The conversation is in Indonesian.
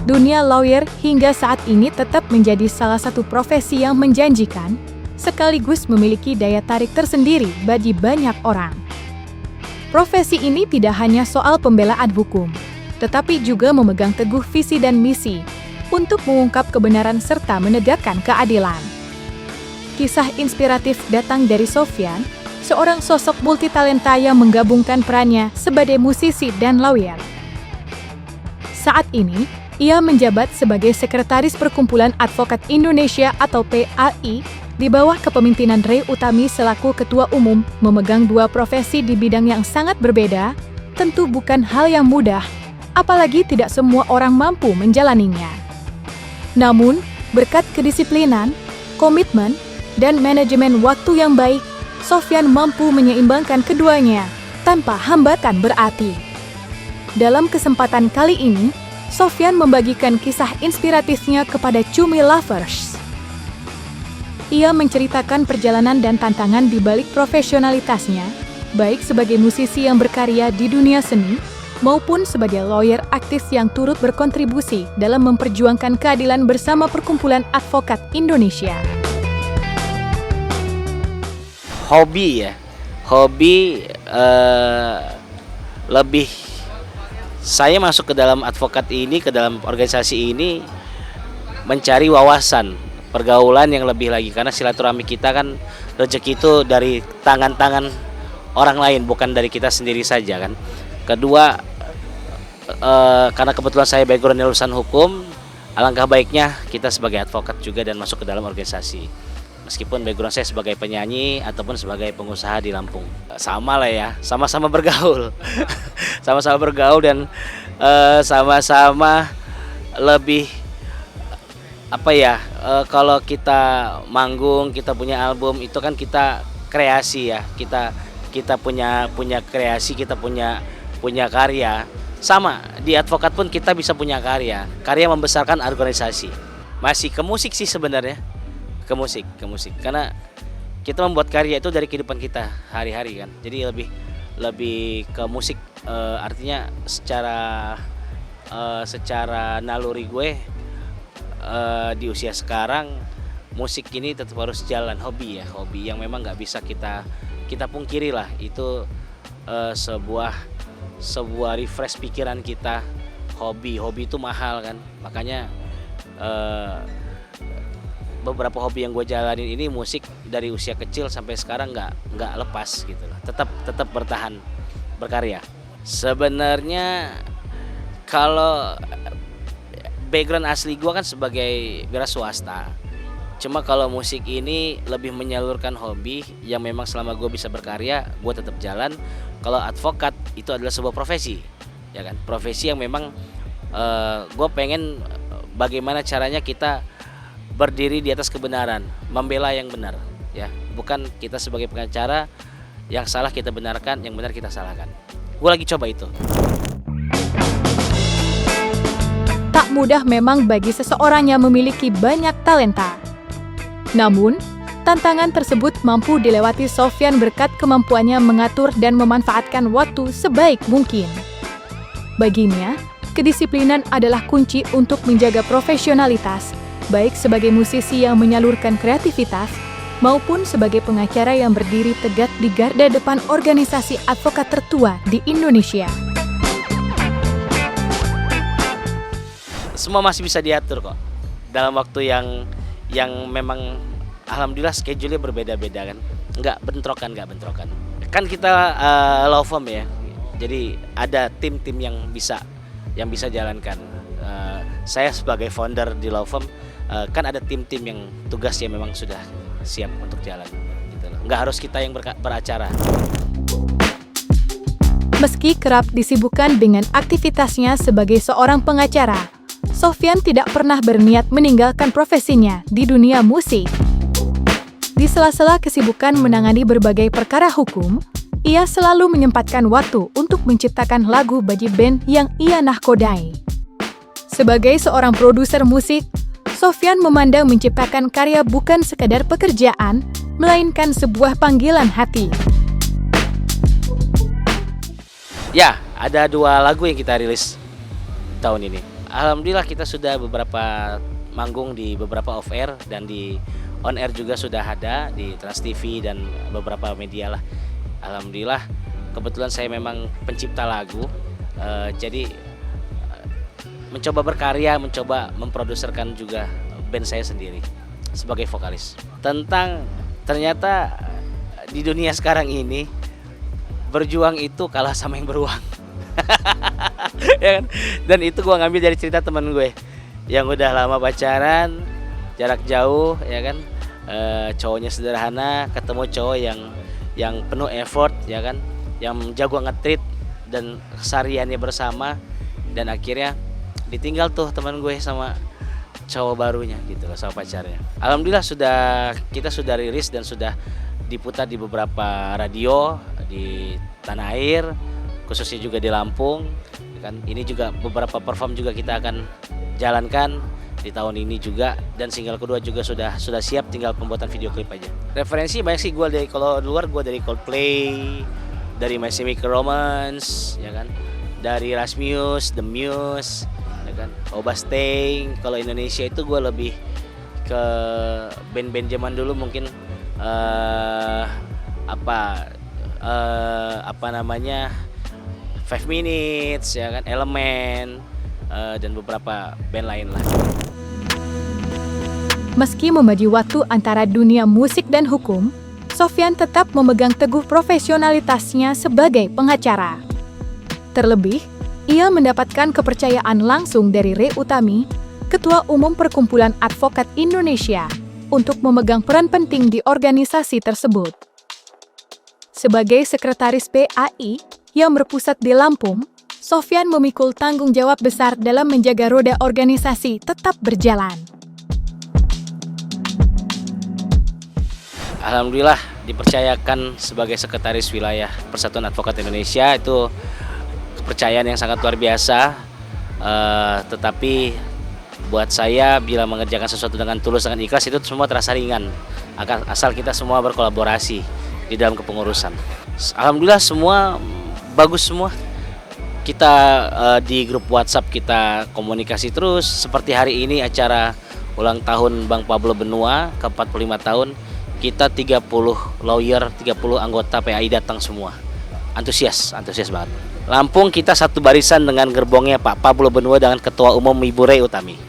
dunia lawyer hingga saat ini tetap menjadi salah satu profesi yang menjanjikan, sekaligus memiliki daya tarik tersendiri bagi banyak orang. Profesi ini tidak hanya soal pembelaan hukum, tetapi juga memegang teguh visi dan misi untuk mengungkap kebenaran serta menegakkan keadilan. Kisah inspiratif datang dari Sofyan, seorang sosok multitalenta yang menggabungkan perannya sebagai musisi dan lawyer. Saat ini, ia menjabat sebagai Sekretaris Perkumpulan Advokat Indonesia atau PAI di bawah kepemimpinan Ray Utami selaku Ketua Umum, memegang dua profesi di bidang yang sangat berbeda, tentu bukan hal yang mudah, apalagi tidak semua orang mampu menjalaninya. Namun, berkat kedisiplinan, komitmen, dan manajemen waktu yang baik, Sofyan mampu menyeimbangkan keduanya tanpa hambatan berarti. Dalam kesempatan kali ini, Sofyan membagikan kisah inspiratifnya kepada Cumi Lovers. Ia menceritakan perjalanan dan tantangan di balik profesionalitasnya, baik sebagai musisi yang berkarya di dunia seni, maupun sebagai lawyer aktif yang turut berkontribusi dalam memperjuangkan keadilan bersama Perkumpulan Advokat Indonesia. Hobi ya, lebih saya masuk ke dalam advokat ini, ke dalam organisasi ini mencari wawasan, pergaulan yang lebih lagi, karena silaturahmi kita kan rezeki itu dari tangan-tangan orang lain, bukan dari kita sendiri saja kan. Kedua, karena kebetulan saya background lulusan hukum, alangkah baiknya kita sebagai advokat juga dan masuk ke dalam organisasi. Meskipun background saya sebagai penyanyi ataupun sebagai pengusaha di Lampung, sama lah ya, sama-sama bergaul, sama-sama bergaul dan sama-sama lebih apa ya, kalau kita manggung, kita punya album itu kan kita kreasi ya, kita punya kreasi, kita punya karya. Sama di advokat pun kita bisa punya karya membesarkan organisasi. Masih ke musik sih sebenarnya. Ke musik karena kita membuat karya itu dari kehidupan kita hari-hari kan, jadi lebih ke musik, artinya secara naluri gue di usia sekarang musik ini tetap harus jalan, hobi yang memang nggak bisa kita pungkiri lah, itu sebuah refresh pikiran kita. Hobi itu mahal kan, makanya beberapa hobi yang gue jalanin ini, musik dari usia kecil sampai sekarang nggak lepas gitu loh, tetap bertahan berkarya. Sebenarnya kalau background asli gue kan sebagai wira swasta, cuma kalau musik ini lebih menyalurkan hobi yang memang selama gue bisa berkarya gue tetap jalan. Kalau advokat itu adalah sebuah profesi ya kan, profesi yang memang gue pengen bagaimana caranya kita berdiri di atas kebenaran, membela yang benar ya, bukan kita sebagai pengacara yang salah kita benarkan, yang benar kita salahkan. Gue lagi coba itu. Tak mudah memang bagi seseorang yang memiliki banyak talenta. Namun, tantangan tersebut mampu dilewati Sofyan berkat kemampuannya mengatur dan memanfaatkan waktu sebaik mungkin. Baginya, kedisiplinan adalah kunci untuk menjaga profesionalitas, baik sebagai musisi yang menyalurkan kreativitas, maupun sebagai pengacara yang berdiri tegak di garda depan organisasi advokat tertua di Indonesia. Semua masih bisa diatur kok, dalam waktu yang memang alhamdulillah schedule-nya berbeda-beda kan, nggak bentrokan. Kan kita law firm ya, jadi ada tim-tim yang bisa jalankan. Saya sebagai founder di law firm, kan ada tim-tim yang tugasnya memang sudah siap untuk jalan gitu loh. Nggak harus kita yang beracara. Meski kerap disibukkan dengan aktivitasnya sebagai seorang pengacara, Sofyan tidak pernah berniat meninggalkan profesinya di dunia musik. Di sela-sela kesibukan menangani berbagai perkara hukum, ia selalu menyempatkan waktu untuk menciptakan lagu bagi band yang ia nahkodai. Sebagai seorang produser musik, Sofyan memandang menciptakan karya bukan sekadar pekerjaan, melainkan sebuah panggilan hati. Ya, ada 2 lagu yang kita rilis tahun ini. Alhamdulillah kita sudah beberapa manggung di beberapa off air dan di on air juga sudah ada di Trans TV dan beberapa media lah. Alhamdulillah kebetulan saya memang pencipta lagu, jadi mencoba berkarya, mencoba memproduserkan juga band saya sendiri sebagai vokalis. Ternyata di dunia sekarang ini berjuang itu kalah sama yang beruang. Ya kan? Dan itu gue ngambil dari cerita temen gue yang udah lama pacaran, jarak jauh, ya kan, cowoknya sederhana, ketemu cowok yang penuh effort, ya kan, yang jago nge-treat dan kesehariannya bersama, dan akhirnya ditinggal tuh teman gue sama cowok barunya gitu loh, sama pacarnya. Alhamdulillah kita sudah rilis dan sudah diputar di beberapa radio di tanah air, khususnya juga di Lampung, kan. Ini juga beberapa perform juga kita akan jalankan di tahun ini juga, dan single kedua juga sudah siap, tinggal pembuatan video klip aja. Referensi banyak sih, gue dari, kalau luar gue dari Coldplay, dari My Chemical Romance, ya kan, dari Rasmus, The Muse, ya kan, Obasteng. Kalau Indonesia itu gue lebih ke band-band zaman dulu mungkin apa namanya 5 Minutes, ya kan, Element, dan beberapa band lain lah. Meski membagi waktu antara dunia musik dan hukum, Sofyan tetap memegang teguh profesionalitasnya sebagai pengacara. Terlebih, ia mendapatkan kepercayaan langsung dari Ray Utami, Ketua Umum Perkumpulan Advokat Indonesia, untuk memegang peran penting di organisasi tersebut. Sebagai sekretaris PAI yang berpusat di Lampung, Sofyan memikul tanggung jawab besar dalam menjaga roda organisasi tetap berjalan. Alhamdulillah dipercayakan sebagai sekretaris wilayah Persatuan Advokat Indonesia, itu kepercayaan yang sangat luar biasa. Tetapi buat saya, bila mengerjakan sesuatu dengan tulus, dengan ikhlas, itu semua terasa ringan, asal kita semua berkolaborasi di dalam kepengurusan. Alhamdulillah semua bagus semua. Kita di grup WhatsApp kita komunikasi terus. Seperti hari ini acara ulang tahun Bang Pablo Benua ke 45 tahun, kita 30 lawyer, 30 anggota PAI datang semua. Antusias banget. Lampung kita satu barisan dengan gerbongnya Pak Pablo Benua dengan Ketua Umum Ibu Ray Utami.